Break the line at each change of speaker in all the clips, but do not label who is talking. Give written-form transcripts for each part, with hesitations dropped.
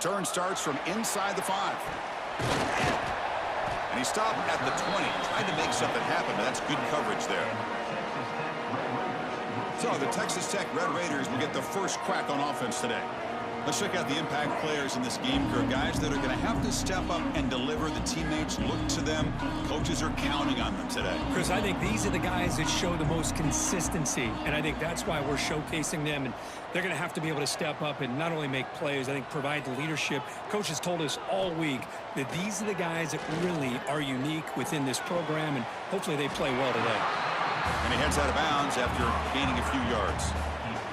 Return starts from inside the 5. And he stopped at the 20, trying to make something happen, but that's good coverage there. So the Texas Tech Red Raiders will get the first crack on offense today. Let's check out the impact players in this game, Kirk. Guys that are going to have to step up and deliver. The teammates look to them. Coaches are counting on them today.
Chris, I think these are the guys that show the most consistency, and I think that's why we're showcasing them. And they're going to have to be able to step up and not only make plays, I think provide the leadership. Coaches told us all week that these are the guys that really are unique within this program, and hopefully they play well today.
And he heads out of bounds after gaining a few yards.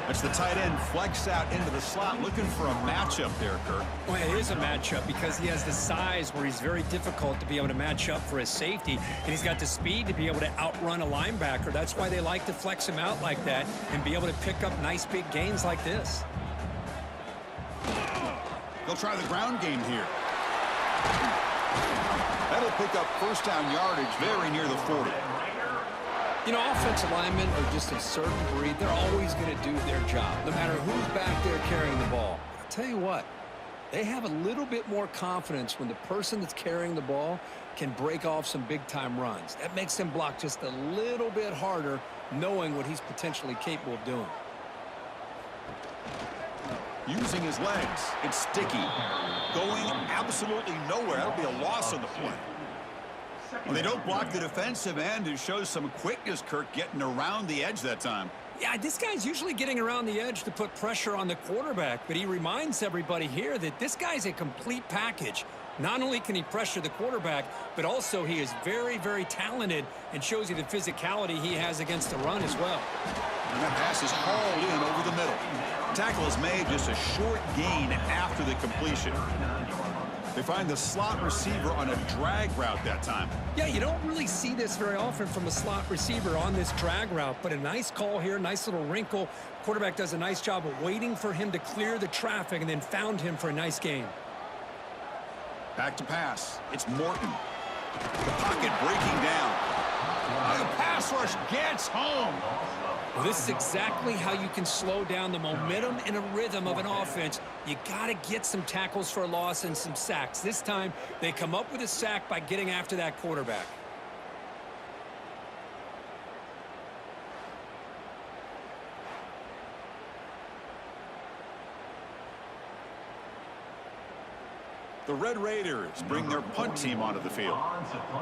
That's the tight end flex out into the slot, looking for a matchup there, Kirk.
Well, it is a matchup because he has the size where he's very difficult to be able to match up for his safety, and he's got the speed to be able to outrun a linebacker. That's why they like to flex him out like that and be able to pick up nice big gains like this.
They'll try the ground game here. That'll pick up first down yardage very near the 40.
You know, offensive linemen are just a certain breed. They're always going to do their job, no matter who's back there carrying the ball. I'll tell you what, they have a little bit more confidence when the person that's carrying the ball can break off some big-time runs. That makes them block just a little bit harder, knowing what he's potentially capable of doing.
Using his legs. It's sticky. Going absolutely nowhere. That'll be a loss on the play. Well, they don't block the defensive end. It shows some quickness, Kirk, getting around the edge that time.
Yeah, this guy's usually getting around the edge to put pressure on the quarterback, but he reminds everybody here that this guy's a complete package. Not only can he pressure the quarterback, but also he is very, very talented and shows you the physicality he has against the run as well.
And that pass is hauled in over the middle. Tackle is made just a short gain after the completion. They find the slot receiver on a drag route that time.
Yeah, you don't really see this very often from a slot receiver on this drag route, but a nice call here, nice little wrinkle. Quarterback does a nice job of waiting for him to clear the traffic and then found him for a nice gain.
Back to pass. It's Morton. The pocket breaking down. The pass rush gets home.
Well, this is exactly how you can slow down the momentum and a rhythm of an offense. You got to get some tackles for a loss and some sacks. This time, they come up with a sack by getting after that quarterback.
The Red Raiders bring their punt team onto the field.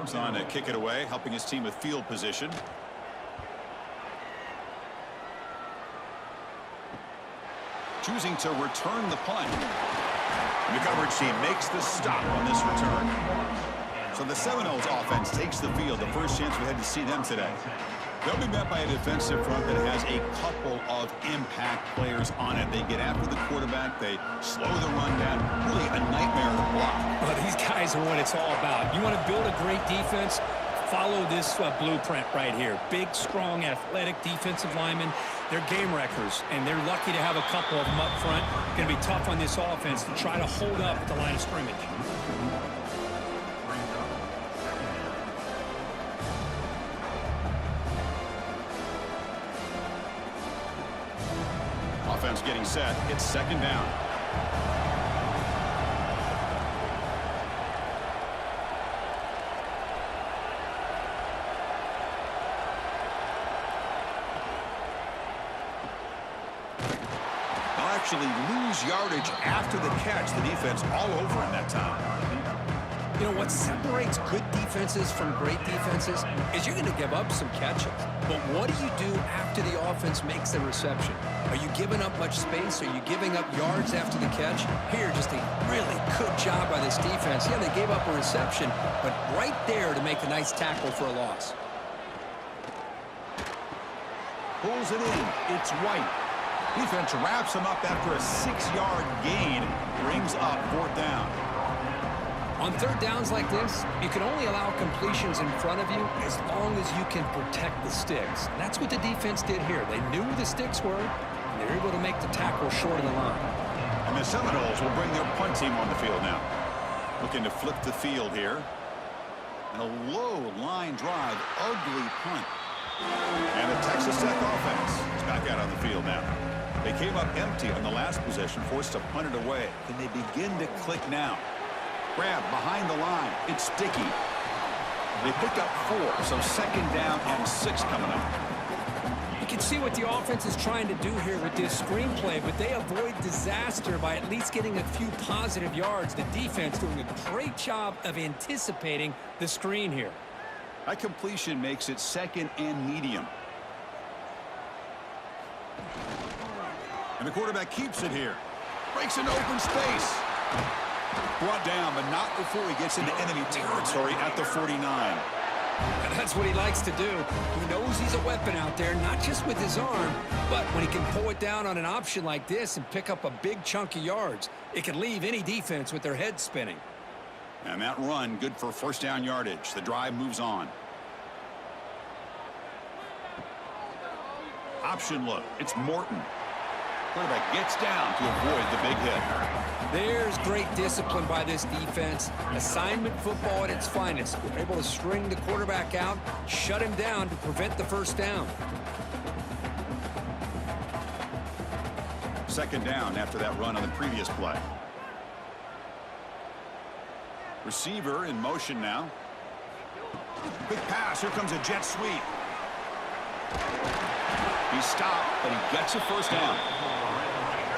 He's on to kick it away, helping his team with field position. Choosing to return the punt. And the coverage team makes the stop on this return. So the Seminoles offense takes the field. The first chance we had to see them today. They'll be met by a defensive front that has a couple of impact players on it. They get after the quarterback. They slow the run down. Really a nightmare to block.
Well, these guys are what it's all about. You want to build a great defense? Follow this blueprint right here. Big, strong, athletic defensive linemen. They're game wreckers, and they're lucky to have a couple of them up front. Going to be tough on this offense to try to hold up at the line of scrimmage.
Offense getting set. It's second down. They'll actually lose yardage after the catch. The defense all over in that time.
You know, what separates good defenses from great defenses is you're going to give up some catches. But what do you do after the offense makes the reception? Are you giving up much space? Are you giving up yards after the catch? Here, just a really good job by this defense. Yeah, they gave up a reception, but right there to make a nice tackle for a loss.
Pulls it in. It's White. Defense wraps him up after a 6-yard gain. Brings up fourth down.
On third downs like this, you can only allow completions in front of you as long as you can protect the sticks. And that's what the defense did here. They knew where the sticks were, and they were able to make the tackle short of the line.
And the Seminoles will bring their punt team on the field now. Looking to flip the field here. And a low line drive, ugly punt. And the Texas Tech offense is back out on the field now. They came up empty on the last possession, forced to punt it away. Can they begin to click now? Grab behind the line. It's sticky. They pick up 4, so second down and 6 coming up.
You can see what the offense is trying to do here with this screenplay, but they avoid disaster by at least getting a few positive yards. The defense doing a great job of anticipating the screen here.
That completion makes it second and medium. And the quarterback keeps it here. Breaks into open space. Brought down, but not before he gets into enemy territory at the 49.
And that's what he likes to do. He knows he's a weapon out there, not just with his arm, but when he can pull it down on an option like this and pick up a big chunk of yards, it can leave any defense with their head spinning.
And that run, good for first down yardage. The drive moves on. Option look. It's Morton. Quarterback gets down to avoid the big hit.
There's great discipline by this defense. Assignment football at its finest. They're able to string the quarterback out, shut him down to prevent the first down.
Second down after that run on the previous play. Receiver in motion now. Quick pass. Here comes a jet sweep. He stopped, but he gets a first down.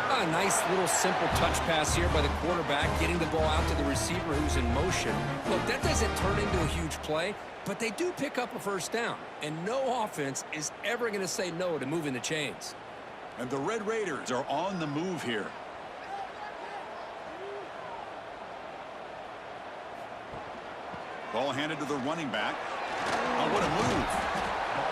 A nice little simple touch pass here by the quarterback, getting the ball out to the receiver who's in motion. Look, that doesn't turn into a huge play, but they do pick up a first down. And no offense is ever going to say no to moving the chains.
And the Red Raiders are on the move here. Ball handed to the running back. Oh, what a move.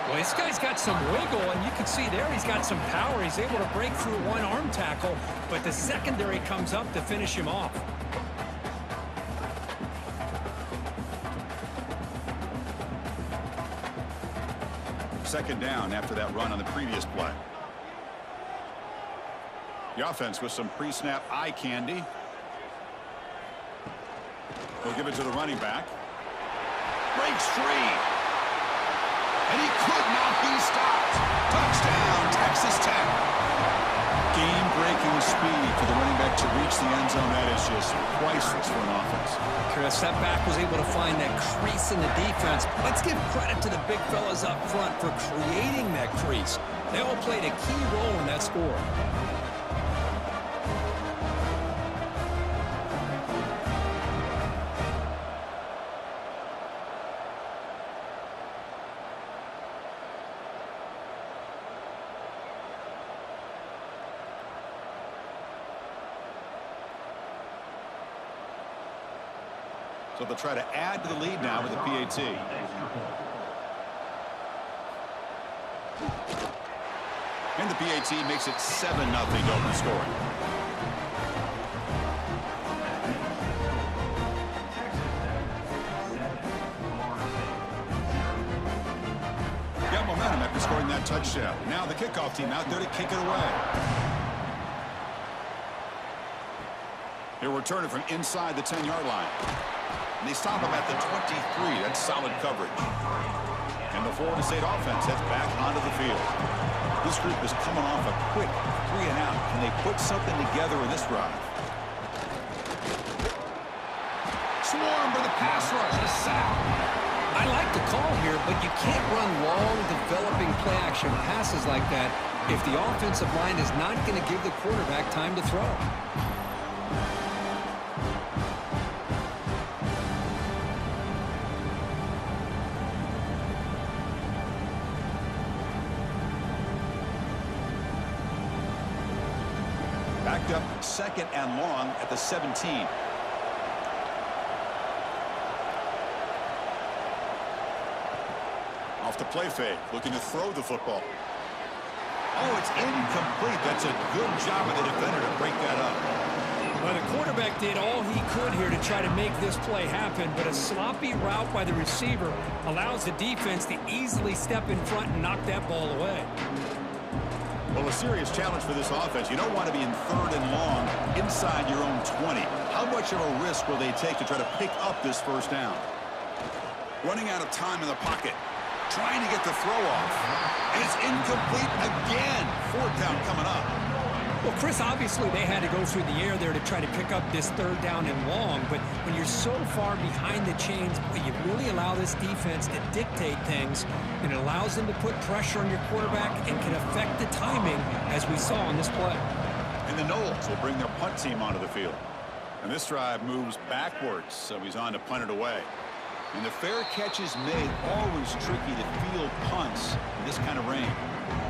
Well, this guy's got some wiggle, and you can see there he's got some power. He's able to break through one arm tackle, but the secondary comes up to finish him off.
Second down after that run on the previous play. The offense with some pre-snap eye candy. We'll give it to the running back. Breaks free. And he could not be stopped. Touchdown, Texas Tech. Game-breaking speed for the running back to reach the end zone. That is just priceless for an offense.
Chris, that back was able to find that crease in the defense. Let's give credit to the big fellas up front for creating that crease. They all played a key role in that score.
So they'll try to add to the lead now with the PAT. And the PAT makes it 7-0 to open scoring. Got momentum after scoring that touchdown. Now the kickoff team out there to kick it away. He'll return it from inside the 10-yard line. And they stop him at the 23. That's solid coverage. And the Florida State offense heads back onto the field. This group is coming off a quick 3-and-out. Can they put something together in this drive? Swarm for the pass rush. A sack.
I like the call here, but you can't run long, developing play-action passes like that if the offensive line is not going to give the quarterback time to throw.
Backed up second and long at the 17. Off the play fake, looking to throw the football. Oh, it's incomplete. That's a good job of the defender to break that up.
Well, the quarterback did all he could here to try to make this play happen, but a sloppy route by the receiver allows the defense to easily step in front and knock that ball away.
Well, a serious challenge for this offense. You don't want to be in third and long inside your own 20. How much of a risk will they take to try to pick up this first down? Running out of time in the pocket. Trying to get the throw off. And it's incomplete again. Fourth down coming up.
Well, Chris, obviously they had to go through the air there to try to pick up this third down and long, but when you're so far behind the chains, you really allow this defense to dictate things, and it allows them to put pressure on your quarterback and can affect the timing, as we saw on this play.
And the Knowles will bring their punt team onto the field. And this drive moves backwards, so he's on to punt it away. And the fair catch is made, always tricky to field punts in this kind of rain.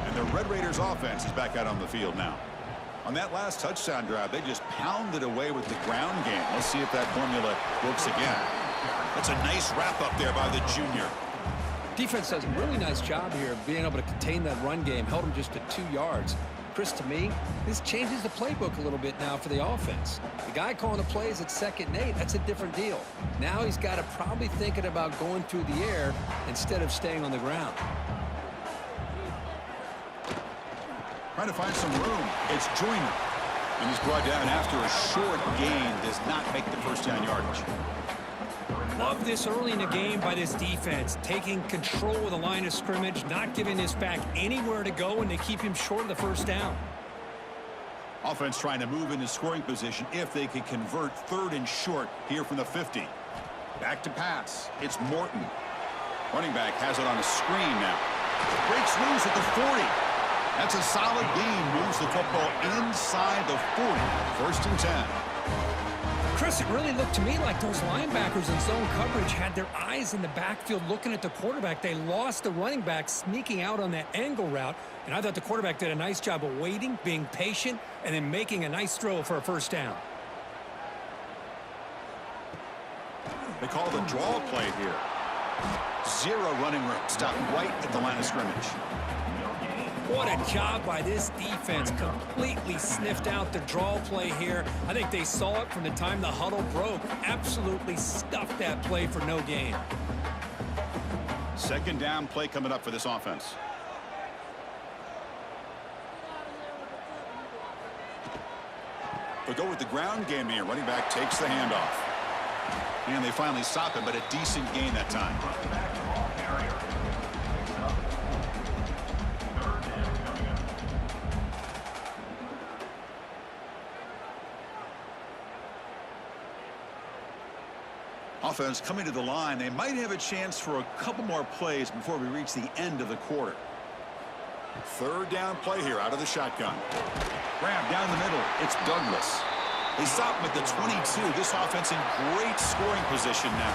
And the Red Raiders offense is back out on the field now. On that last touchdown drive, they just pounded away with the ground game. Let's see if that formula works again. That's a nice wrap up there by the junior.
Defense does a really nice job here of being able to contain that run game, held them just to 2 yards. Chris, to me, this changes the playbook a little bit now for the offense. The guy calling the plays at 2nd and 8, that's a different deal. Now he's got to probably thinking about going through the air instead of staying on the ground.
Trying to find some room. It's Joyner. And he's brought down after a short gain. Does not make the first down yardage.
Love this early in the game by this defense, taking control of the line of scrimmage, not giving this back anywhere to go, and they keep him short of the first down.
Offense trying to move into scoring position if they could convert 3rd and short here from the 50. Back to pass. It's Morton. Running back has it on a screen now. Breaks loose at the 40. That's a solid gain. Moves the football inside the 40. 1st and 10.
Chris, it really looked to me like those linebackers in zone coverage had their eyes in the backfield looking at the quarterback. They lost the running back sneaking out on that angle route, and I thought the quarterback did a nice job of waiting, being patient, and then making a nice throw for a first down.
They call the draw play here. 0 running room. Stop right at the line of scrimmage.
What a job by this defense. Completely sniffed out the draw play here. I think they saw it from the time the huddle broke. Absolutely stuffed that play for no gain.
2nd down play coming up for this offense. They'll go with the ground game here. Running back takes the handoff. And they finally stop him, but a decent gain that time. Offense coming to the line. They might have a chance for a couple more plays before we reach the end of the quarter. 3rd down play here out of the shotgun. Grab down the middle. It's Douglas. They stop him at the 22. This offense in great scoring position now.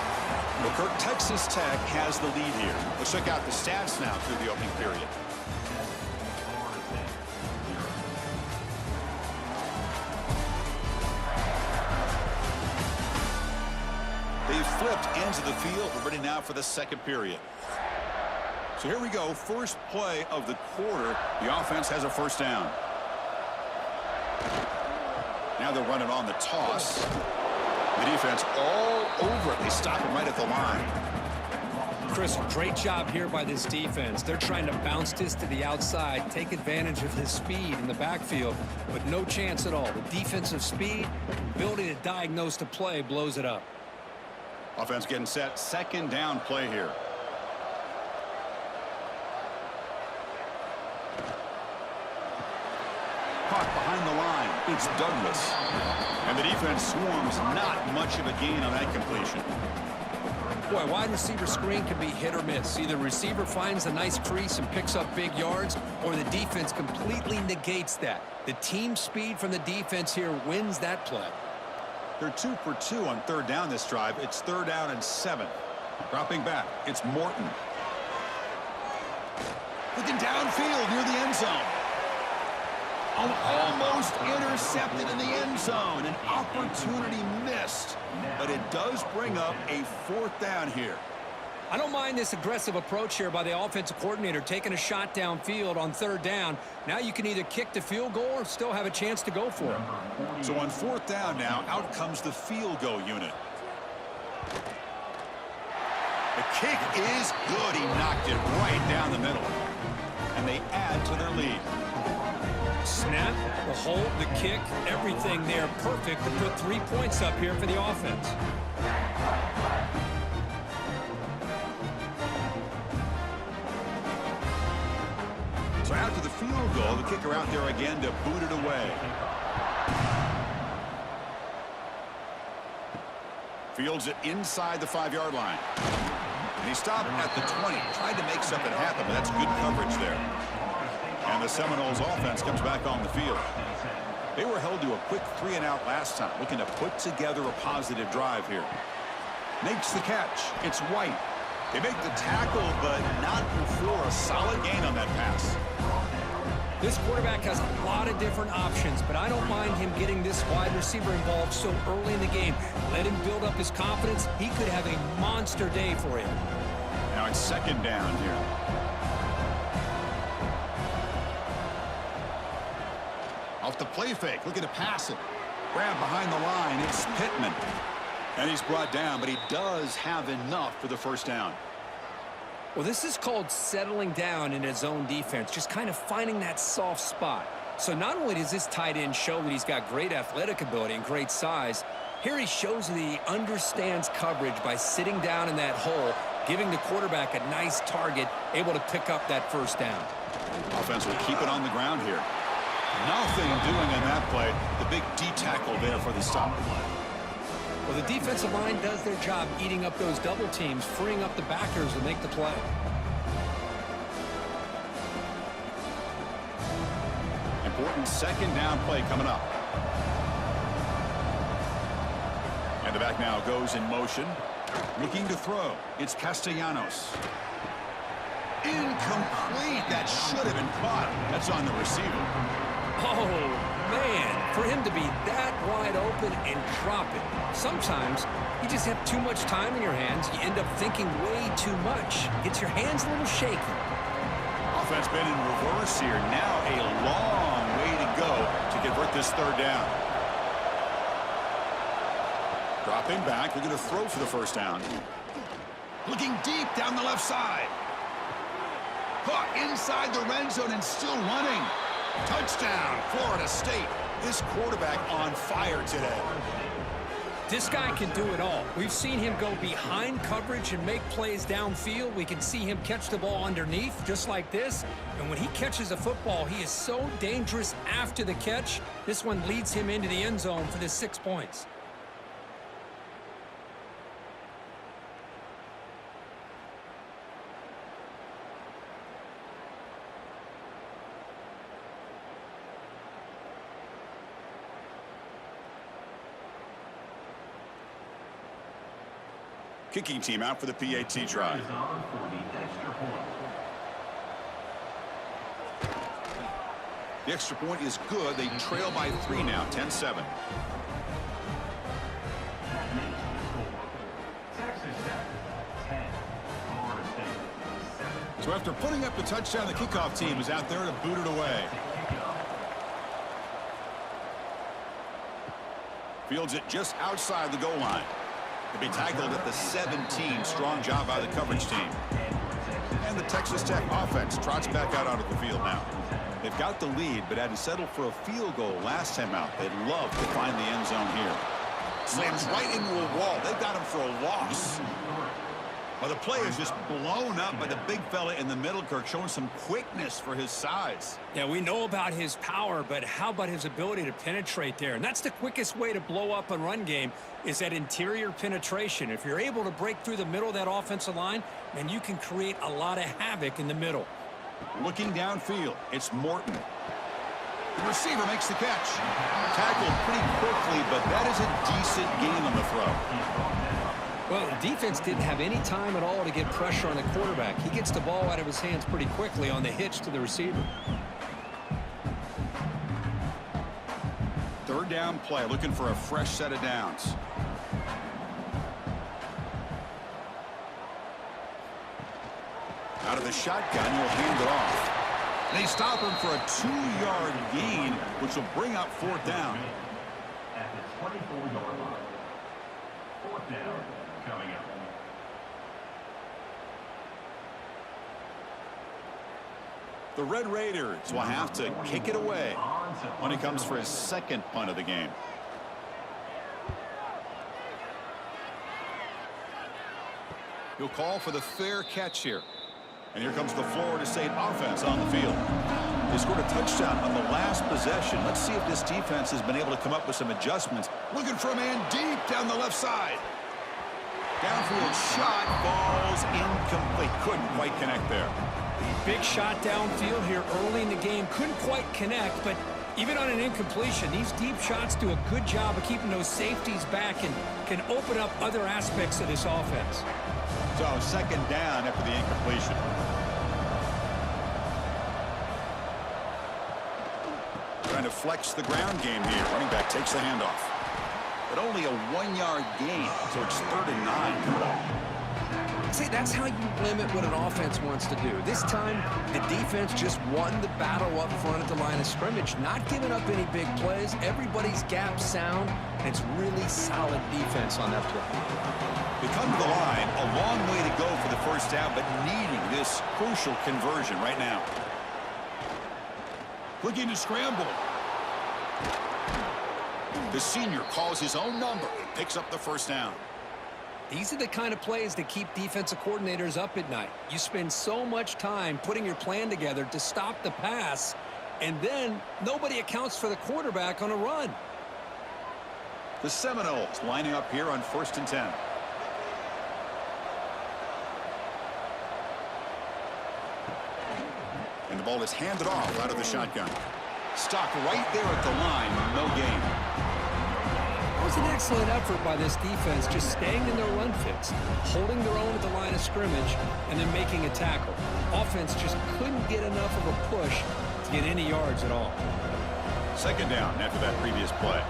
Well, Kirk, Texas Tech has the lead here. Let's check out the stats now through the opening period. They've flipped ends of the field. We're ready now for the 2nd period. So here we go. First play of the quarter. The offense has a first down. Now they're running on the toss. The defense all over it. They stop him right at the line.
Chris, great job here by this defense. They're trying to bounce this to the outside, take advantage of his speed in the backfield, but no chance at all. The defensive speed, ability to diagnose the play, blows it up.
Offense getting set. 2nd down play here. Caught behind the line. It's Douglas. And the defense swarms. Not much of a gain on that completion.
Boy, wide receiver screen can be hit or miss. Either receiver finds a nice crease and picks up big yards, or the defense completely negates that. The team speed from the defense here wins that play.
They're 2 for 2 on 3rd down this drive. It's 3rd down and 7. Dropping back. It's Morton. Looking downfield near the end zone. Almost intercepted in the end zone. An opportunity missed. But it does bring up a 4th down here.
I don't mind this aggressive approach here by the offensive coordinator, taking a shot downfield on 3rd down. Now you can either kick the field goal or still have a chance to go for it.
So on 4th down now, out comes the field goal unit. The kick is good. He knocked it right down the middle. And they add to their lead.
Snap, the hold, the kick, everything there perfect to put 3 points up here for the offense.
So after the field goal, the kicker out there again to boot it away. Fields it inside the 5-yard line. And he stopped at the 20. Tried to make something happen, but that's good coverage there. And the Seminoles offense comes back on the field. They were held to a quick 3-and-out last time, looking to put together a positive drive here. Makes the catch. It's White. They make the tackle, but not before a solid gain on that pass.
This quarterback has a lot of different options, but I don't mind him getting this wide receiver involved so early in the game. Let him build up his confidence. He could have a monster day for him.
Now it's second down here. Off the play fake, looking to pass it. Grab behind the line, it's Pittman. And he's brought down, but he does have enough for the first down.
Well, this is called settling down in his own defense, just kind of finding that soft spot. So not only does this tight end show that he's got great athletic ability and great size, here he shows that he understands coverage by sitting down in that hole, giving the quarterback a nice target, able to pick up that first down.
Offense will keep it on the ground here. Nothing doing on that play. The big D tackle there for the stop.
Well, the defensive line does their job eating up those double teams, freeing up the backers to make the play.
Important second down play coming up. And the back now goes in motion. Looking to throw. It's Castellanos. Incomplete. That should have been caught. That's on the receiver.
Oh, man, for him to be that wide open and drop it. Sometimes you just have too much time in your hands. You end up thinking way too much. Gets your hands a little shaky.
Offense been in reverse here. Now a long way to go to convert this third down. Dropping back. We're going to throw for the first down. Looking deep down the left side. Caught inside the red zone and still running. Touchdown, Florida State. This quarterback on fire today.
This guy can do it all. We've seen him go behind coverage and make plays downfield. We can see him catch the ball underneath, just like this. And when he catches a football, he is so dangerous after the catch. This one leads him into the end zone for the 6 points.
Kicking team out for the PAT try. The extra point is good. They trail by 3 now, 10-7. So after putting up the touchdown, the kickoff team is out there to boot it away. Fields it just outside the goal line. To be tackled at the 17. Strong job by the coverage team. And the Texas Tech offense trots back out onto the field now. They've got the lead, but had to settle for a field goal last time out. They'd love to find the end zone here. Slams right into a wall. They've got him for a loss. Well, the play is just blown up by the big fella in the middle, Kirk, showing some quickness for his size.
Yeah, we know about his power, but how about his ability to penetrate there? And that's the quickest way to blow up a run game is that interior penetration. If you're able to break through the middle of that offensive line, then you can create a lot of havoc in the middle.
Looking downfield, it's Morton. The receiver makes the catch. Tackled pretty quickly, but that is a decent gain on the throw.
Well, the defense didn't have any time at all to get pressure on the quarterback. He gets the ball out of his hands pretty quickly on the hitch to the receiver.
Third down play, looking for a fresh set of downs. Out of the shotgun, he'll hand it off. They stop him for a 2-yard gain, which will bring up fourth down.
At the 24-yard line. Fourth down coming up.
The Red Raiders will have to kick it away when he comes for his second punt of the game. He'll call for the fair catch here. And here comes the Florida State offense on the field. They scored a touchdown on the last possession. Let's see if this defense has been able to come up with some adjustments. Looking for a man deep down the left side. Downfield shot falls incomplete. Couldn't quite connect there.
Big shot downfield here early in the game. Couldn't quite connect, but even on an incompletion, these deep shots do a good job of keeping those safeties back and can open up other aspects of this offense.
So second down after the incompletion. Trying to flex the ground game here. Running back takes the handoff. But only a 1-yard gain, so it's 3rd and 9.
See, that's how you limit what an offense wants to do. This time, the defense just won the battle up front at the line of scrimmage, not giving up any big plays. Everybody's gap sound, and it's really solid defense on that play.
They come to the line, a long way to go for the first down, but needing this crucial conversion right now. Looking to scramble. The senior calls his own number, picks up the first down.
These are the kind of plays that keep defensive coordinators up at night. You spend so much time putting your plan together to stop the pass, and then nobody accounts for the quarterback on a run.
The Seminoles lining up here on 1st and 10. And the ball is handed off out of the shotgun. Stopped right there at the line, no gain.
It was an excellent effort by this defense, just staying in their run fits, holding their own at the line of scrimmage, and then making a tackle. Offense just couldn't get enough of a push to get any yards at all.
Second down after that previous play.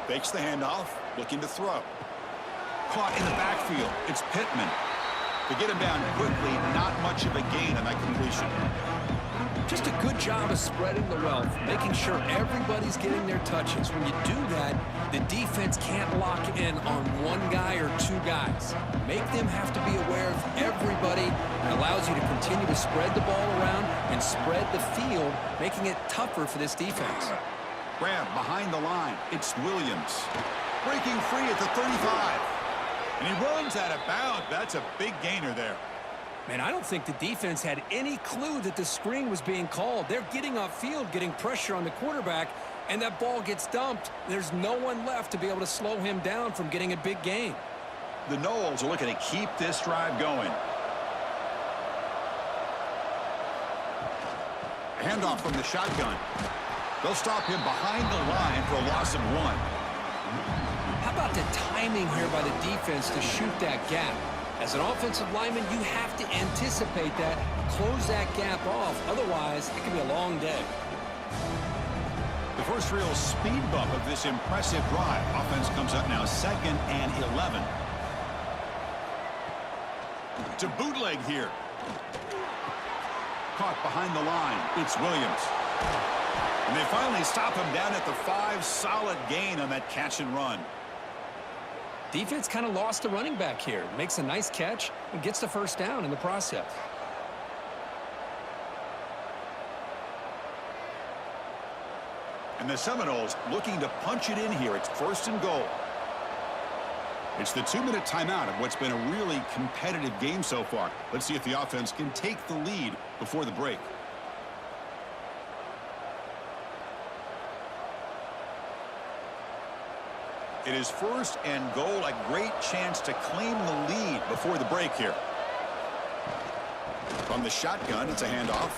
Fakes the handoff, looking to throw. Caught in the backfield. It's Pittman. To get him down quickly, not much of a gain on that completion.
Just a good job of spreading the wealth, making sure everybody's getting their touches. When you do that, the defense can't lock in on one guy or two guys. Make them have to be aware of everybody. It allows you to continue to spread the ball around and spread the field, making it tougher for this defense.
Grab behind the line. It's Williams. Breaking free at the 35. And he runs out of bounds. That's a big gainer there.
Man, I don't think the defense had any clue that the screen was being called. They're getting upfield, getting pressure on the quarterback, and that ball gets dumped. There's no one left to be able to slow him down from getting a big gain.
The Noles are looking to keep this drive going. Handoff from the shotgun. They'll stop him behind the line for a loss of 1.
How about the timing here by the defense to shoot that gap? As an offensive lineman, you have to anticipate that, close that gap off. Otherwise, it can be a long day.
The first real speed bump of this impressive drive. Offense comes up now 2nd and 11. To bootleg here. Caught behind the line. It's Williams. And they finally stop him down at the 5. Solid gain on that catch and run.
Defense kind of lost the running back here. Makes a nice catch and gets the first down in the process.
And the Seminoles looking to punch it in here. It's 1st and goal. It's the 2-minute timeout of what's been a really competitive game so far. Let's see if the offense can take the lead before the break. It is 1st and goal, a great chance to claim the lead before the break here. From the shotgun, it's a handoff.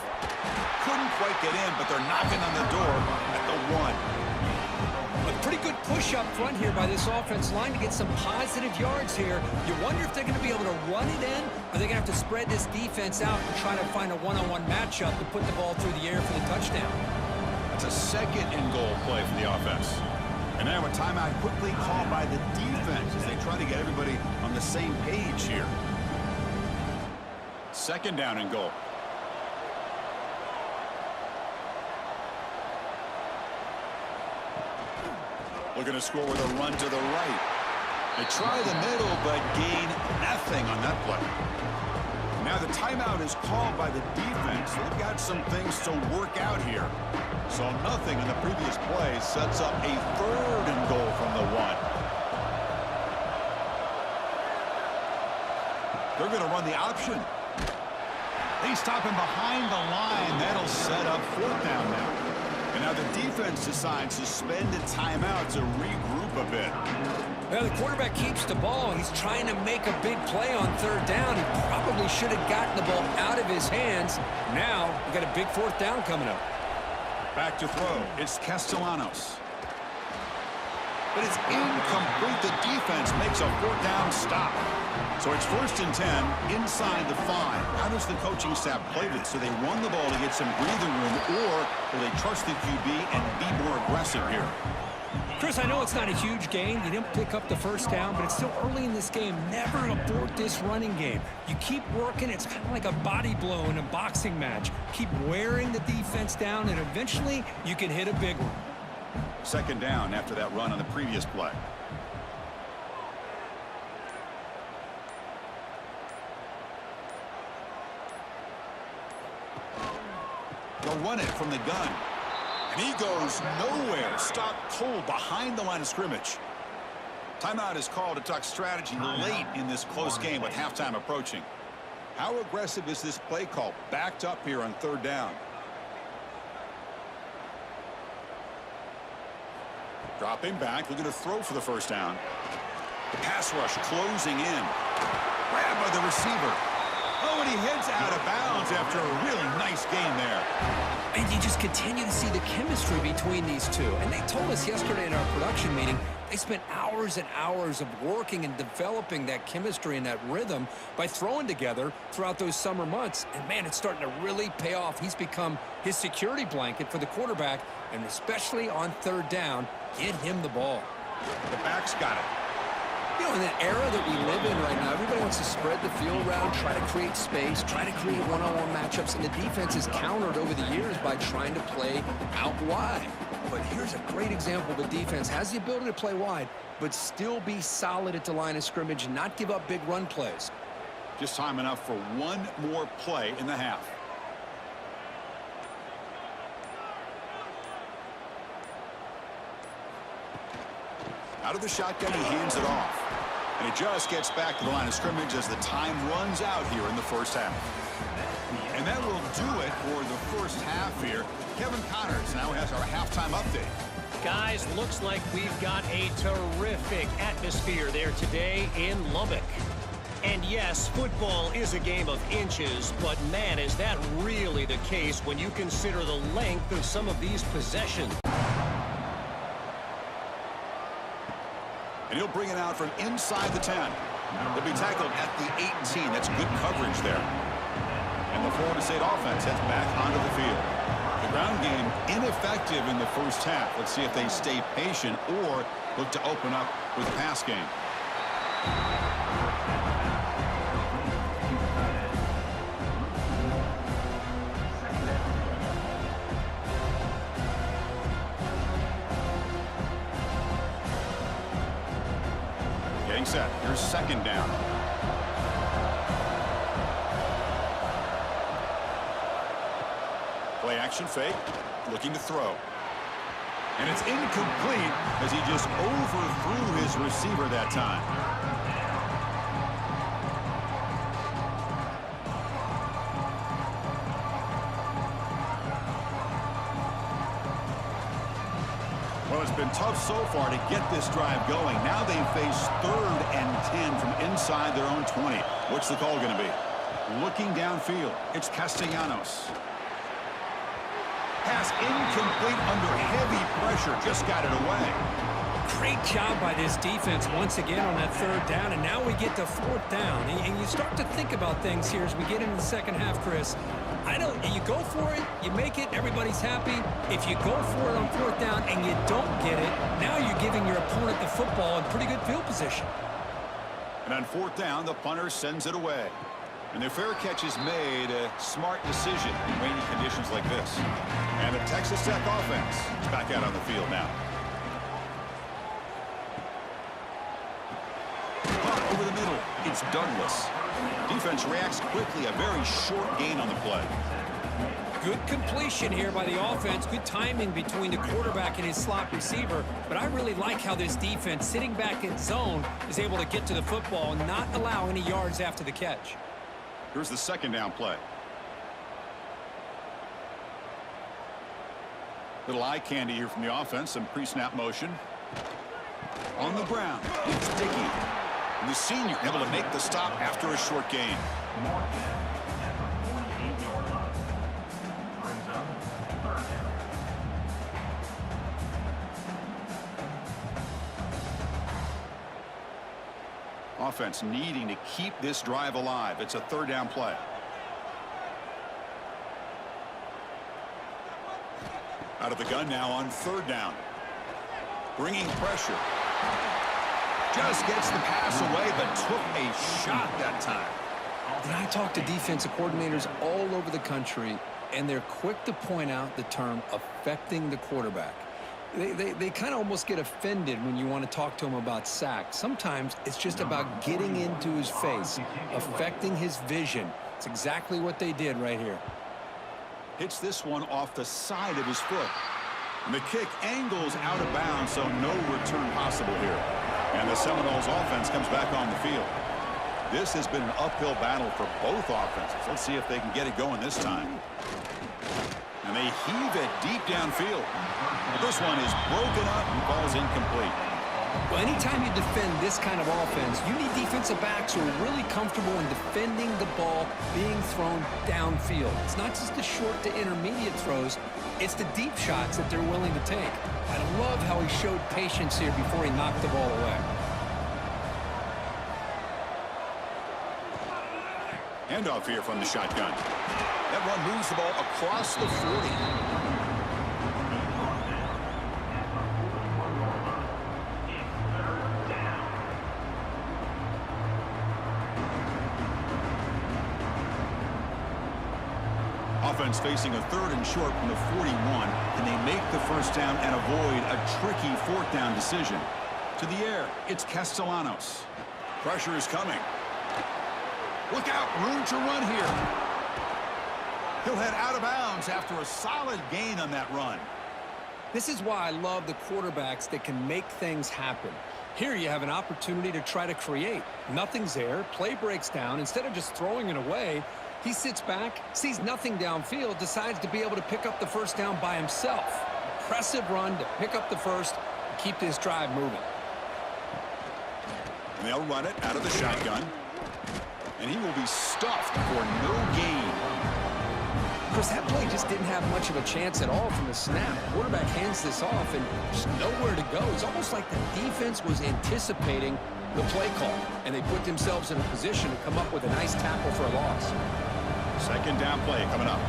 Couldn't quite get in, but they're knocking on the door at the 1.
A pretty good push up front here by this offense line to get some positive yards here. You wonder if they're going to be able to run it in, or they're going to have to spread this defense out and try to find a one-on-one matchup to put the ball through the air for the touchdown.
That's a 2nd and goal play for the offense. And now a timeout quickly called by the defense as they try to get everybody on the same page here. 2nd down and goal. Looking to score with a run to the right. They try the middle, but gain nothing on that play. Now the timeout is called by the defense. They've got some things to work out here. So nothing in the previous play sets up a 3rd and goal from the 1. They're going to run the option. They stop him behind the line. That'll set up 4th down now. And now the defense decides to spend a timeout to regroup a bit.
Well, the quarterback keeps the ball. He's trying to make a big play on third down. He probably should have gotten the ball out of his hands. Now, we've got a big fourth down coming up.
Back to throw. It's Castellanos. But it's incomplete. The defense makes a fourth down stop. So it's 1st and 10 inside the 5. How does the coaching staff play this? Do they run the ball to get some breathing room, or will they trust the QB and be more aggressive here?
Chris, I know it's not a huge gain. You didn't pick up the first down, but it's still early in this game. Never abort this running game. You keep working. It's kind of like a body blow in a boxing match. Keep wearing the defense down, and eventually you can hit a big one.
2nd down after that run on the previous play. They'll run it from the gun. And he goes nowhere. Stop cold behind the line of scrimmage. Timeout is called to talk strategy late in this close game with halftime approaching. How aggressive is this play call? Backed up here on 3rd down. Dropping back, looking to throw for the 1st down. The pass rush closing in. Grabbed by the receiver. Oh, and he heads out of bounds after a really nice game there.
And you just continue to see the chemistry between these two. And they told us yesterday in our production meeting, they spent hours and hours of working and developing that chemistry and that rhythm by throwing together throughout those summer months. And, man, it's starting to really pay off. He's become his security blanket for the quarterback, and especially on 3rd down, get him the ball.
The back's got it.
You know, in the era that we live in right now, everybody wants to spread the field around, try to create space, try to create one-on-one matchups, and the defense is countered over the years by trying to play out wide. But here's a great example of a defense has the ability to play wide, but still be solid at the line of scrimmage and not give up big run plays.
Just time enough for one more play in the half. Out of the shotgun, he hands it off. And he just gets back to the line of scrimmage as the time runs out here in the 1st half. And that will do it for the 1st half here. Kevin Connors now has our halftime update.
Guys, looks like we've got a terrific atmosphere there today in Lubbock. And yes, football is a game of inches, but man, is that really the case when you consider the length of some of these possessions.
And he'll bring it out from inside the 10. He'll be tackled at the 18. That's good coverage there. And the Florida State offense heads back onto the field. The ground game ineffective in the 1st half. Let's see if they stay patient or look to open up with a pass game. Getting set. Here's 2nd down. Play action fake. Looking to throw. And it's incomplete as he just overthrew his receiver that time. Well, it's been tough so far to get this drive going. Now they face 3rd and 10 from inside their own 20. What's the call going to be? Looking downfield. It's Castellanos. Pass incomplete under heavy pressure. Just got it away.
Great job by this defense once again on that 3rd down, and now we get to 4th down. And you start to think about things here as we get into the 2nd half, Chris. You go for it, you make it, everybody's happy. If you go for it on 4th down and you don't get it, now you're giving your opponent the football in pretty good field position.
And on 4th down, the punter sends it away. And the fair catch is made, a smart decision in rainy conditions like this. And the Texas Tech offense is back out on the field now. Caught over the middle, it's Douglas. Defense reacts quickly, a very short gain on the play.
Good completion here by the offense. Good timing between the quarterback and his slot receiver. But I really like how this defense, sitting back in zone, is able to get to the football and not allow any yards after the catch.
Here's the 2nd down play. Little eye candy here from the offense. Some pre-snap motion. On the ground, it's Dickey. And the senior able to make the stop after a short gain. Offense needing to keep this drive alive. It's a third down play. Out of the gun now on third down. Bringing pressure. Just gets the pass away, but took a shot that time.
And I talk to defensive coordinators all over the country, and they're quick to point out the term affecting the quarterback. They kind of almost get offended when you want to talk to them about sacks. Sometimes it's just about getting into his face, affecting his vision. It's exactly what they did right here.
Hits this one off the side of his foot. And the kick angles out of bounds, so no return possible here. And the Seminoles offense comes back on the field. This has been an uphill battle for both offenses. Let's see if they can get it going this time. And they heave it deep downfield. But this one is broken up and falls incomplete.
Well, anytime you defend this kind of offense, you need defensive backs who are really comfortable in defending the ball being thrown downfield. It's not just the short to intermediate throws, it's the deep shots that they're willing to take. I love how he showed patience here before he knocked the ball away.
Handoff here from the shotgun. That one moves the ball across the 40. Offense facing a third and short from the 41. Can they make the first down and avoid a tricky fourth down decision? To the air, it's Castellanos. Pressure is coming. Look out, room to run here. He'll head out of bounds after a solid gain on that run.
This is why I love the quarterbacks that can make things happen. Here you have an opportunity to try to create. Nothing's there, play breaks down. Instead of just throwing it away, he sits back, sees nothing downfield, decides to be able to pick up the first down by himself. Impressive run to pick up the first and keep this drive moving.
And they'll run it out of the shotgun. And he will be stuffed for no gain.
Chris, that play just didn't have much of a chance at all from the snap. Quarterback hands this off and just nowhere to go. It's almost like the defense was anticipating the play call, and they put themselves in a position to come up with a nice tackle for a loss.
Second down play coming up.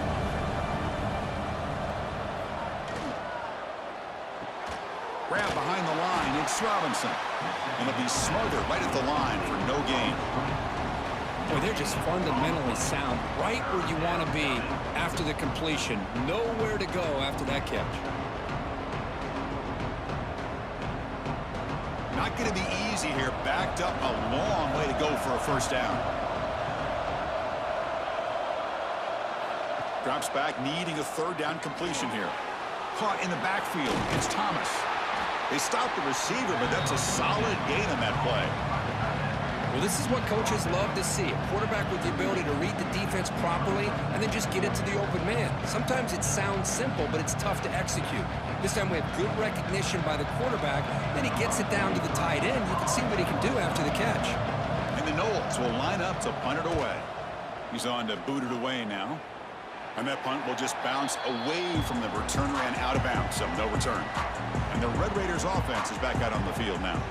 Grab behind the line, it's Robinson. And it'll be smothered right at the line for no gain.
Boy, they're just fundamentally sound, right where you want to be after the completion. Nowhere to go after that catch.
Not going to be easy here. Backed up a long way to go for a first down. Drops back, needing a third down completion here. Caught in the backfield. It's Thomas. They stopped the receiver, but that's a solid gain on that play.
Well, this is what coaches love to see. A quarterback with the ability to read the defense properly and then just get it to the open man. Sometimes it sounds simple, but it's tough to execute. This time we have good recognition by the quarterback. Then he gets it down to the tight end. You can see what he can do after the catch.
And the Noles will line up to punt it away. He's on to boot it away now. And that punt will just bounce away from the returner and out of bounds, so no return. And the Red Raiders offense is back out on the field now.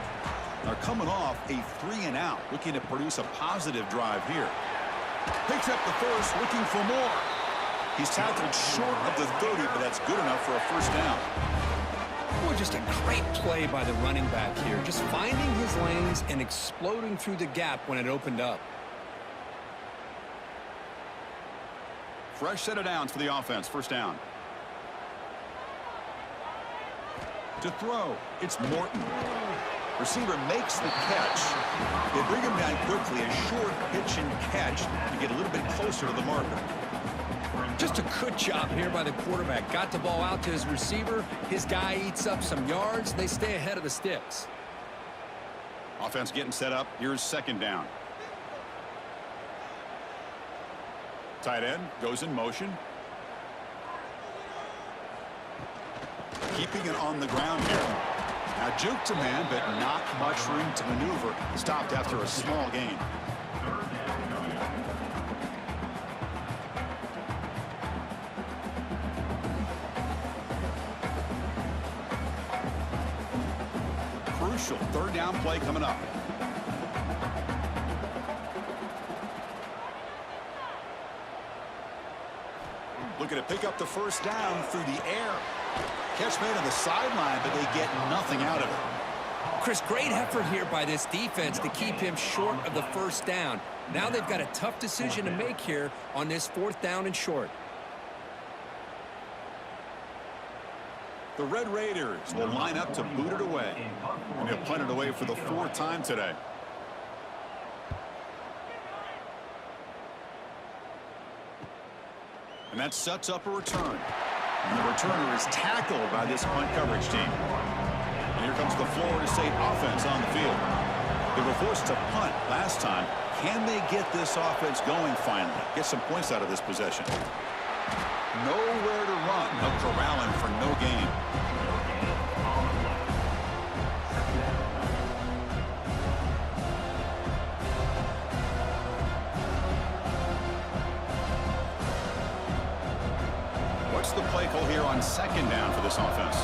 They're coming off a 3-and-out, looking to produce a positive drive here. Picks up the first, looking for more. He's tackled short of the 30, but that's good enough for a first down.
Boy, just a great play by the running back here. Just finding his lanes and exploding through the gap when it opened up.
Fresh set of downs for the offense. First down. To throw, it's Morton. Receiver makes the catch. They bring him down quickly. A short pitch and catch to get a little bit closer to the marker.
Just a good job here by the quarterback. Got the ball out to his receiver. His guy eats up some yards. They stay ahead of the sticks.
Offense getting set up. Here's second down. Tight end goes in motion. keeping it on the ground here. Now juke to man, but not much room to maneuver. Stopped after a small gain. Crucial third down play coming up. Looking to pick up the first down through the air. Catch made on the sideline, but they get nothing out of it.
Chris, great effort here by this defense to keep him short of the first down. Now they've got a tough decision to make here on this 4th down and short.
The Red Raiders will line up to boot it away. And they'll punt it away for the 4th time today. And that sets up a return. And the returner is tackled by this punt coverage team. And here comes the Florida State offense on the field. They were forced to punt last time. Can they get this offense going finally? Get some points out of this possession. Nowhere to run. No corralling for no gain. What's the play call here on 2nd down for this offense?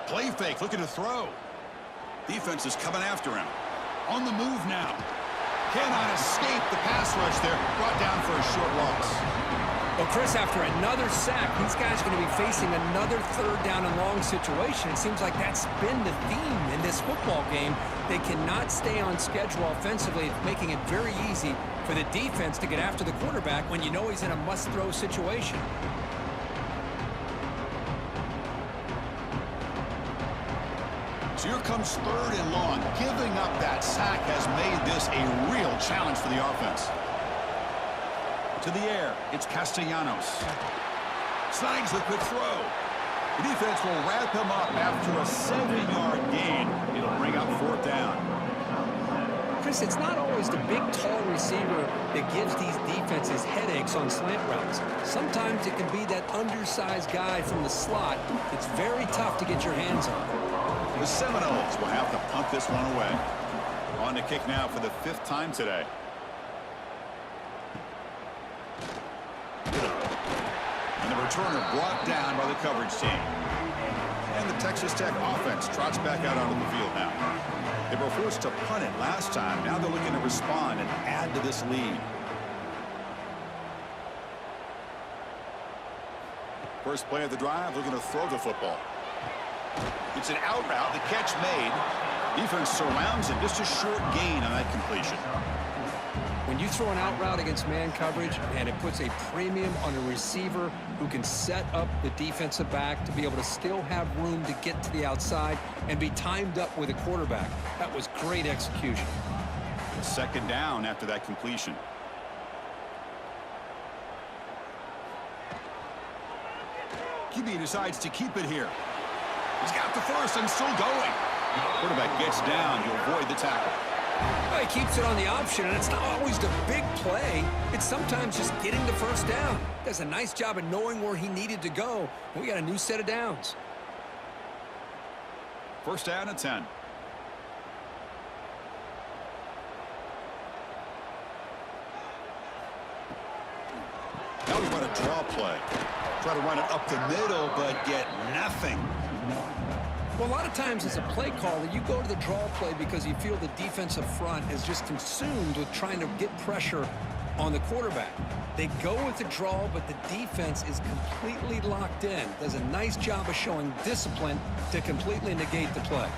Play fake, looking to throw. Defense is coming after him. On the move now. Cannot escape the pass rush there. Brought down for a short loss.
Well, Chris, after another sack, these guys are going to be facing another 3rd down and long situation. It seems like that's been the theme in this football game. They cannot stay on schedule offensively, making it very easy for the defense to get after the quarterback when you know he's in a must-throw situation.
So here comes 3rd and long. Giving up that sack has made this a real challenge for the offense. To the air, it's Castellanos. Snags the quick throw. The defense will wrap him up after a 7-yard gain. It'll bring up 4th down.
Chris, it's not always the big, tall receiver that gives these defenses headaches on slant routes. Sometimes it can be that undersized guy from the slot. It's very tough to get your hands on.
The Seminoles will have to punt this one away. On to kick now for the 5th time today. And the returner brought down by the coverage team. And the Texas Tech offense trots back out onto the field now. They were forced to punt it last time. Now they're looking to respond and add to this lead. First play of the drive, looking to throw the football. It's an out route. The catch made. Defense surrounds it. Just a short gain on that completion.
When you throw an out route against man coverage, and it puts a premium on a receiver who can set up the defensive back to be able to still have room to get to the outside and be timed up with a quarterback. That was great execution.
2nd down after that completion. QB decides to keep it here. He's got the first and still going. Quarterback gets down to avoid the tackle.
Well, he keeps it on the option, and it's not always the big play. It's sometimes just getting the first down. Does a nice job of knowing where he needed to go. We got a new set of downs.
1st down and 10. Now we run a draw play. Try to run it up the middle, but get nothing.
Well, a lot of times as a play caller, you go to the draw play because you feel the defensive front is just consumed with trying to get pressure on the quarterback. They go with the draw, but the defense is completely locked in. Does a nice job of showing discipline to completely negate the play.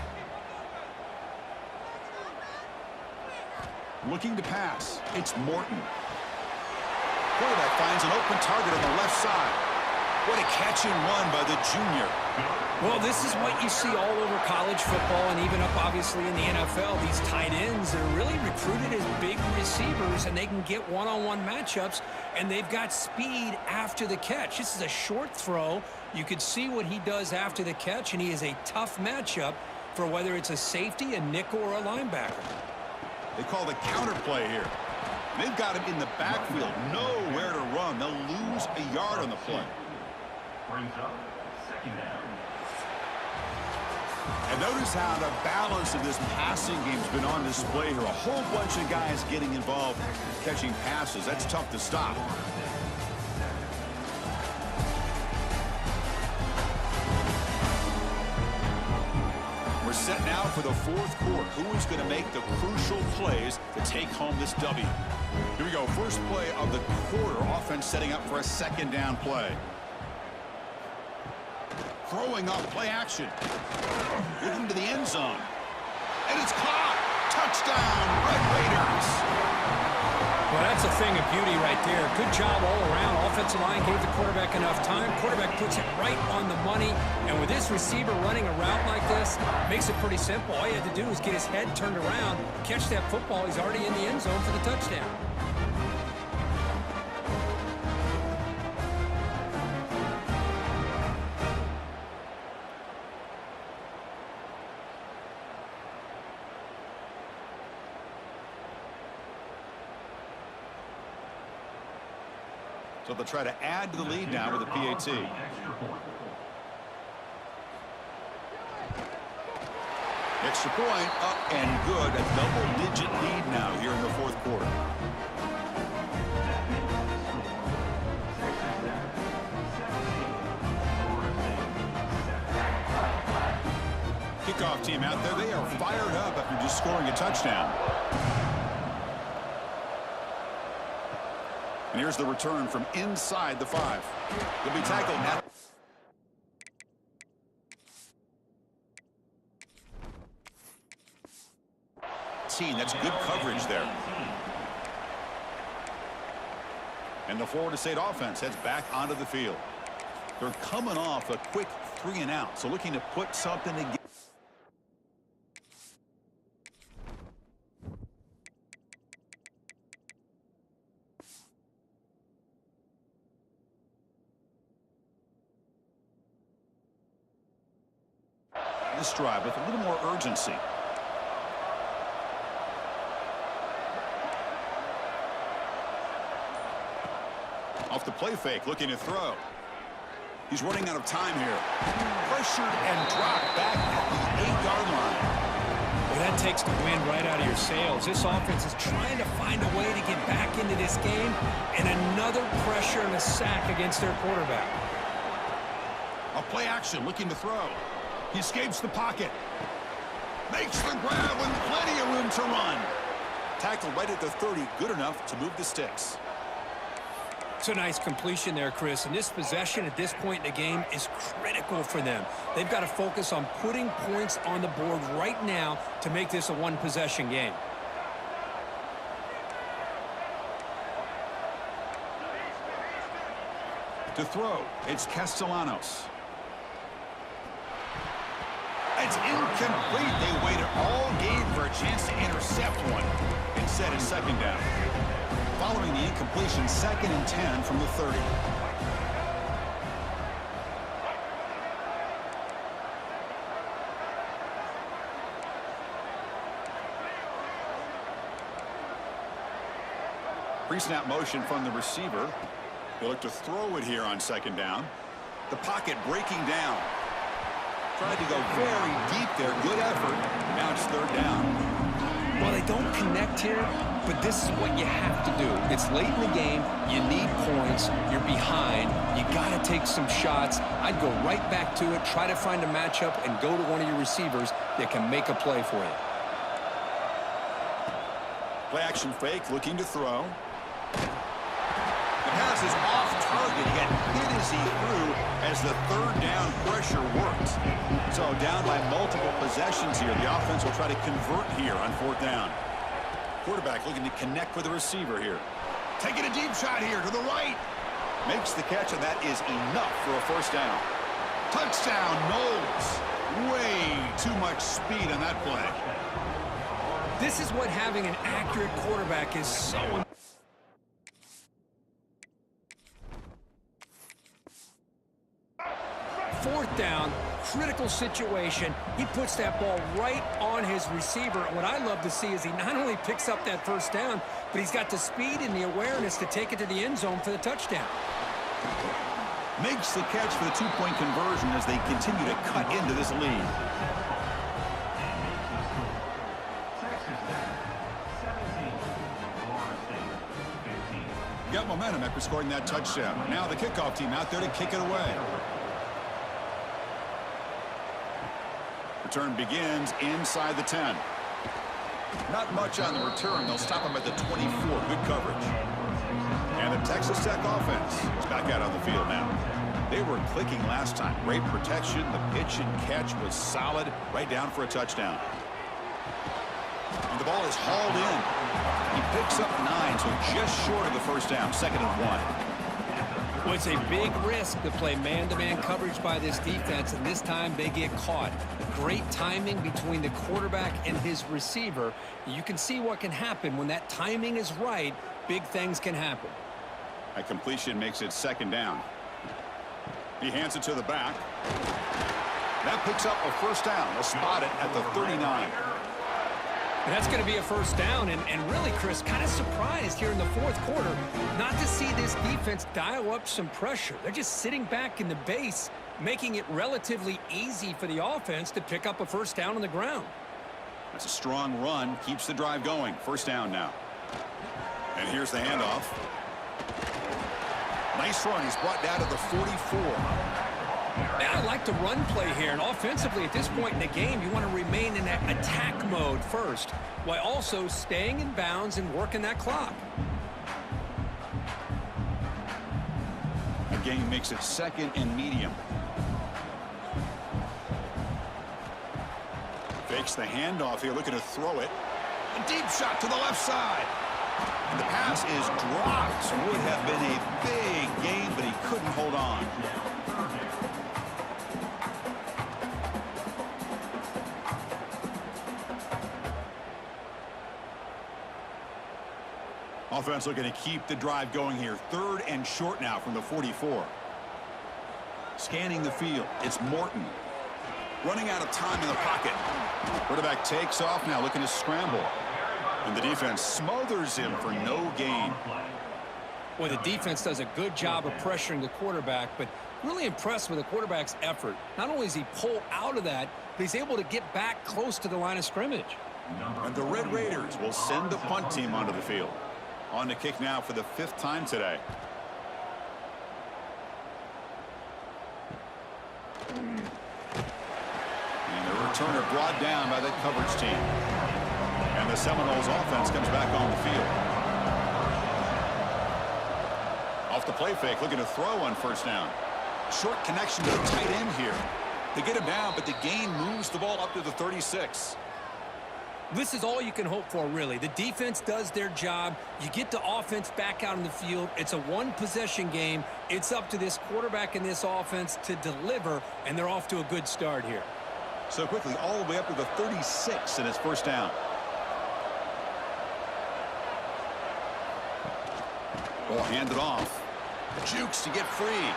Looking to pass. It's Morton. Quarterback finds an open target on the left side. What a catch and run by the junior.
Well, this is what you see all over college football and even up, obviously, in the NFL. These tight ends that are really recruited as big receivers, and they can get one-on-one matchups, and they've got speed after the catch. This is a short throw. You could see what he does after the catch, and he is a tough matchup for whether it's a safety, a nickel, or a linebacker.
They call the counter play here. They've got him in the backfield. Nowhere to run. They'll lose a yard on the play.
Brings up second down.
And notice how the balance of this passing game's been on display here. A whole bunch of guys getting involved catching passes. That's tough to stop. We're set now for the fourth quarter. Who is going to make the crucial plays to take home this W? Here we go. First play of the quarter. Offense setting up for a second down play. Throwing up play action. Looking to the end zone. And it's caught. Touchdown, Red Raiders.
Well, that's a thing of beauty right there. Good job all around. Offensive line gave the quarterback enough time. Quarterback puts it right on the money. And with this receiver running a route like this, makes it pretty simple. All you had to do was get his head turned around, catch that football. He's already in the end zone for the touchdown.
So they'll try to add to the lead now with a PAT. Extra point up and good. A double-digit lead now here in the fourth quarter. Kickoff team out there. They are fired up after just scoring a touchdown. And here's the return from inside the 5. He'll be tackled now. That's good coverage there. And the Florida State offense heads back onto the field. They're coming off a quick 3-and-out, so looking to put something together. This drive with a little more urgency. Off the play fake, looking to throw. He's running out of time here. Pressured and dropped back at the 8-yard line.
Well, that takes the wind right out of your sails. This offense is trying to find a way to get back into this game, and another pressure and a sack against their quarterback.
A play action, looking to throw. He escapes the pocket. Makes the grab with plenty of room to run. Tackled right at the 30, good enough to move the sticks.
It's a nice completion there, Chris. And this possession at this point in the game is critical for them. They've got to focus on putting points on the board right now to make this a one-possession game.
To throw, it's Castellanos. It's incomplete. They waited all game for a chance to intercept one. Instead, it's second down. Following the incompletion, 2nd and 10 from the 30. Pre-snap motion from the receiver. They look to throw it here on 2nd down. The pocket breaking down. Tried to go very deep there. Good effort. Now it's 3rd down.
Well, they don't connect here, but this is what you have to do. It's late in the game. You need points. You're behind. You got to take some shots. I'd go right back to it, try to find a matchup, and go to one of your receivers that can make a play for you.
Play action fake, looking to throw. The pass is off target. He got hit as he threw as the 3rd down pressure worked. So down by multiple possessions here. The offense will try to convert here on 4th down. Quarterback looking to connect with the receiver here. Taking a deep shot here to the right. Makes the catch, and that is enough for a 1st down. Touchdown, Knowles. Way too much speed on that play.
This is what having an accurate quarterback is so important. 4th down, critical situation. He puts that ball right on his receiver. What I love to see is he not only picks up that 1st down, but he's got the speed and the awareness to take it to the end zone for the touchdown.
Makes the catch for the 2-point conversion as they continue to cut into this lead. Got momentum after scoring that touchdown. Now the kickoff team out there to kick it away. Return begins inside the 10. Not much on the return. They'll stop him at the 24. Good coverage. And the Texas Tech offense is back out on the field now. They were clicking last time. Great protection. The pitch and catch was solid. Right down for a touchdown. And the ball is hauled in. He picks up 9, so just short of the 1st down. 2nd and 1.
Well, it's a big risk to play man-to-man coverage by this defense, and this time they get caught. Great timing between the quarterback and his receiver. You can see what can happen when that timing is right. Big things can happen.
A completion makes it 2nd down. He hands it to the back. That picks up a 1st down. They'll spot it at the 39.
And that's going to be a 1st down. And really, Chris, kind of surprised here in the 4th quarter not to see this defense dial up some pressure. They're just sitting back in the base, making it relatively easy for the offense to pick up a 1st down on the ground.
That's a strong run. Keeps the drive going. 1st down now. And here's the handoff. Nice run. He's brought down to the 44.
And I like the run play here. And offensively, at this point in the game, you want to remain in that attack mode first, while also staying in bounds and working that clock.
The game makes it 2nd and medium. Fakes the handoff here, looking to throw it. A deep shot to the left side. And the pass is dropped. Would have been a big gain, but he couldn't hold on. Offense looking to keep the drive going here. 3rd and short now from the 44. Scanning the field. It's Morton. Running out of time in the pocket. Quarterback takes off now, looking to scramble. And the defense smothers him for no gain.
Well, the defense does a good job of pressuring the quarterback, but really impressed with the quarterback's effort. Not only does he pull out of that, but he's able to get back close to the line of scrimmage.
And the Red Raiders will send the punt team onto the field. On to kick now for the 5th time today. And the returner brought down by that coverage team. And the Seminoles offense comes back on the field. Off the play fake, looking to throw on 1st down. Short connection to the tight end here. They get him down, but the gain moves the ball up to the 36.
This is all you can hope for, really. The defense does their job. You get the offense back out on the field. It's a one-possession game. It's up to this quarterback and this offense to deliver, and they're off to a good start here.
So quickly, all the way up to the 36 in his 1st down. Ball handed off. Jukes to get free.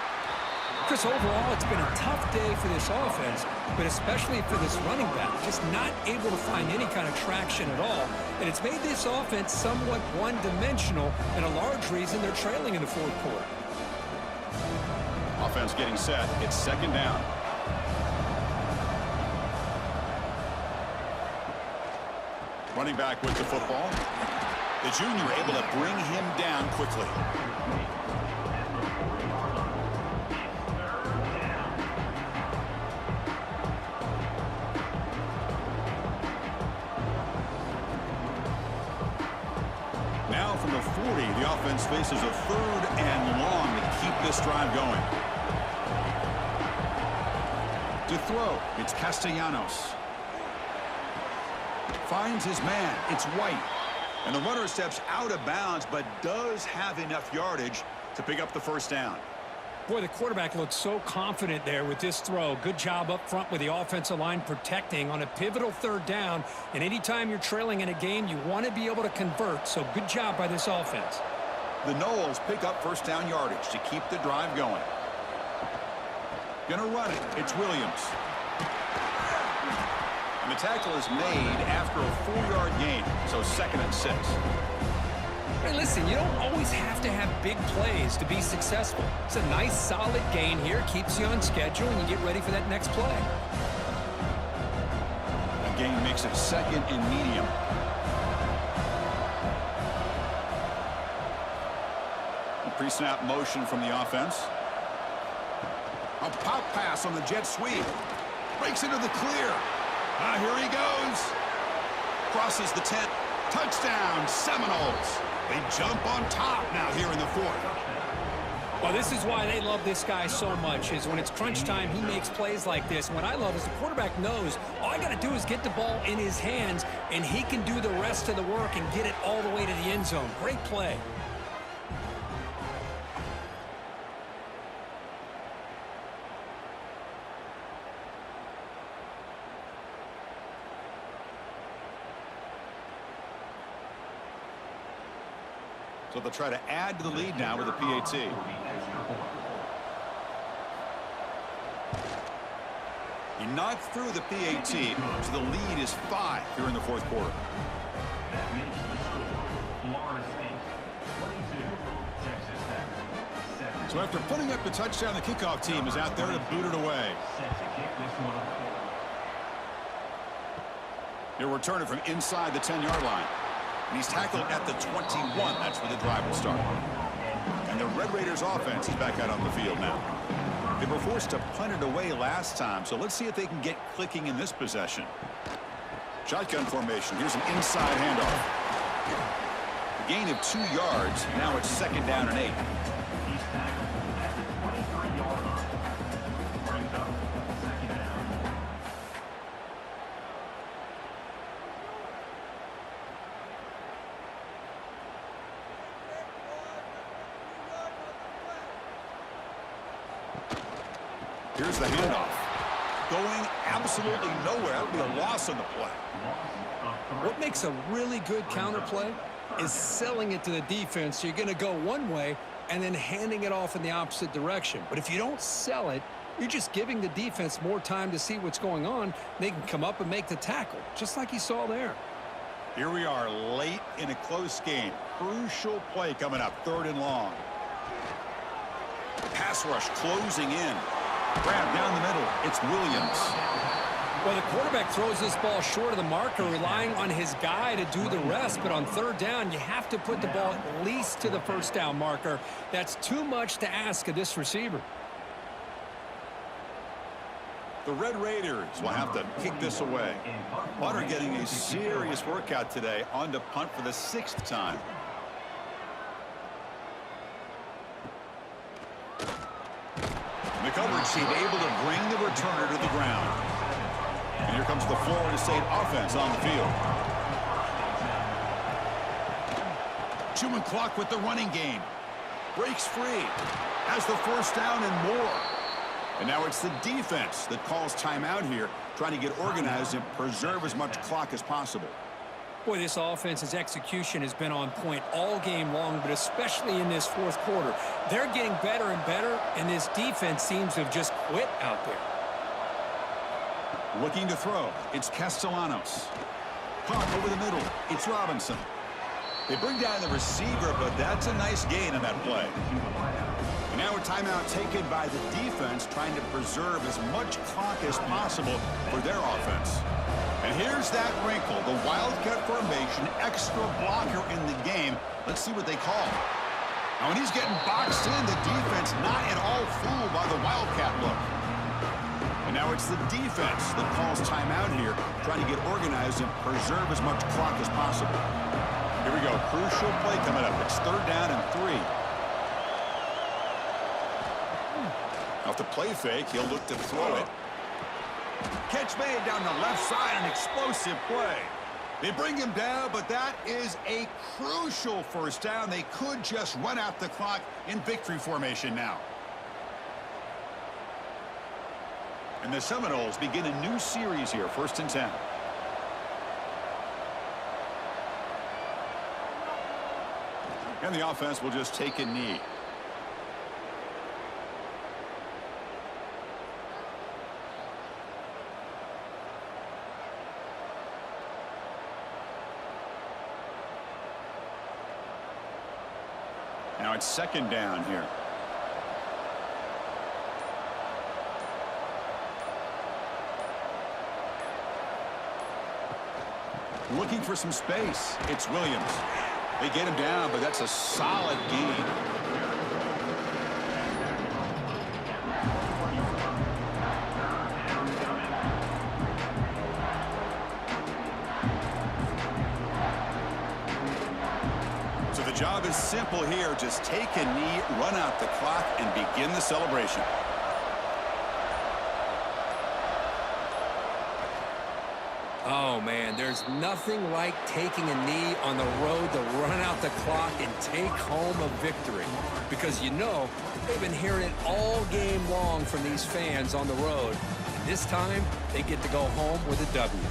Chris, overall, it's been a tough day for this offense, but especially for this running back, just not able to find any kind of traction at all. And it's made this offense somewhat one-dimensional, and a large reason they're trailing in the 4th quarter.
Offense getting set. It's 2nd down. Running back with the football. The junior able to bring him down quickly. Now from the 40, the offense faces a 3rd and long to keep this drive going. To throw, it's Castellanos. Finds his man. It's White. And the runner steps out of bounds, but does have enough yardage to pick up the 1st down.
Boy, the quarterback looks so confident there with this throw. Good job up front with the offensive line protecting on a pivotal 3rd down. And anytime you're trailing in a game, you want to be able to convert. So good job by this offense.
The Noles pick up 1st down yardage to keep the drive going. Gonna run it. It's Williams. And the tackle is made after a 4-yard gain, so 2nd and 6.
Hey, listen, you don't always have to have big plays to be successful. It's a nice, solid gain here. Keeps you on schedule, and you get ready for that next play.
The gain makes it 2nd and medium. A pre-snap motion from the offense. A pop pass on the jet sweep. Breaks into the clear. Here he goes. Crosses the 10. Touchdown, Seminoles. They jump on top now here in the 4th.
Well, this is why they love this guy so much, is when it's crunch time, he makes plays like this. What I love is the quarterback knows all I got to do is get the ball in his hands, and he can do the rest of the work and get it all the way to the end zone. Great play.
So they'll try to add to the lead now with a PAT. He knocked through the PAT, so the lead is 5 here in the 4th quarter.
That makes the score Florida State 22, Texas Tech 7.
So after putting up the touchdown, the kickoff team is out there to boot it away.
Set to kick this one off.
He'll return it from inside the 10-yard line. And he's tackled at the 21. That's where the drive will start. And the Red Raiders offense is back out on the field now. They were forced to punt it away last time, so let's see if they can get clicking in this possession. Shotgun formation. Here's an inside handoff. A gain of 2 yards. Now it's 2nd down and 8.
He's tackled at the 23-yard line. Brings up 2nd down.
Here's the handoff. Going absolutely nowhere. That would be a loss on the play.
What makes a really good counterplay is selling it to the defense. So you're going to go one way and then handing it off in the opposite direction. But if you don't sell it, you're just giving the defense more time to see what's going on. They can come up and make the tackle, just like you saw there.
Here we are late in a close game. Crucial play coming up, 3rd and long. Pass rush closing in. Grab down the middle. It's Williams.
Well, the quarterback throws this ball short of the marker, relying on his guy to do the rest. But on 3rd down, you have to put the ball at least to the 1st down marker. That's too much to ask of this receiver.
The Red Raiders will have to kick this away. Punter getting a serious workout today on to punt for the 6th time. The coverage team able to bring the returner to the ground. And here comes the Florida State offense on the field. Chewing clock with the running game. Breaks free. Has the 1st down and more. And now it's the defense that calls timeout here, trying to get organized and preserve as much clock as possible.
Boy, this offense's execution has been on point all game long, but especially in this 4th quarter. They're getting better and better, and this defense seems to have just quit out there.
Looking to throw. It's Castellanos. Caught over the middle. It's Robinson. They bring down the receiver, but that's a nice gain in that play. And now a timeout taken by the defense, trying to preserve as much clock as possible for their offense. And here's that wrinkle, the Wildcat formation, extra blocker in the game. Let's see what they call. Now, when he's getting boxed in, the defense not at all fooled by the Wildcat look. And now it's the defense that calls timeout here, trying to get organized and preserve as much clock as possible. Here we go, crucial play coming up. It's 3rd down and 3. Off the play fake, he'll look to throw it. Catch made down the left side, an explosive play. They bring him down, but that is a crucial 1st down. They could just run out the clock in victory formation now. And the Seminoles begin a new series here, 1st and 10. And the offense will just take a knee. it's second down here. Looking for some space. It's Williams. They get him down, but that's a solid gain. So the job is simple here. Just take a knee, run out the clock, and begin the celebration.
Oh, man, there's nothing like taking a knee on the road to run out the clock and take home a victory. Because, you know, they've been hearing it all game long from these fans on the road. And this time, they get to go home with a W.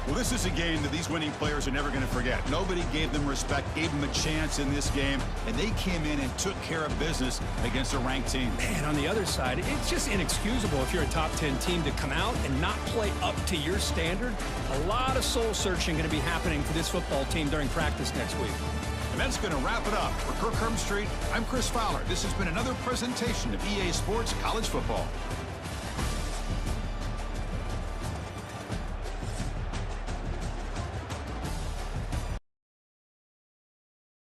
Well, this is a game that these winning players are never going to forget. Nobody gave them respect, gave them a chance in this game, and they came in and took care of business against a ranked team.
And on the other side, it's just inexcusable if you're a top 10 team to come out and not play up to your standard. A lot of soul-searching going to be happening for this football team during practice next week.
And that's going to wrap it up. For Kirk Street, I'm Chris Fowler. This has been another presentation of EA Sports College Football.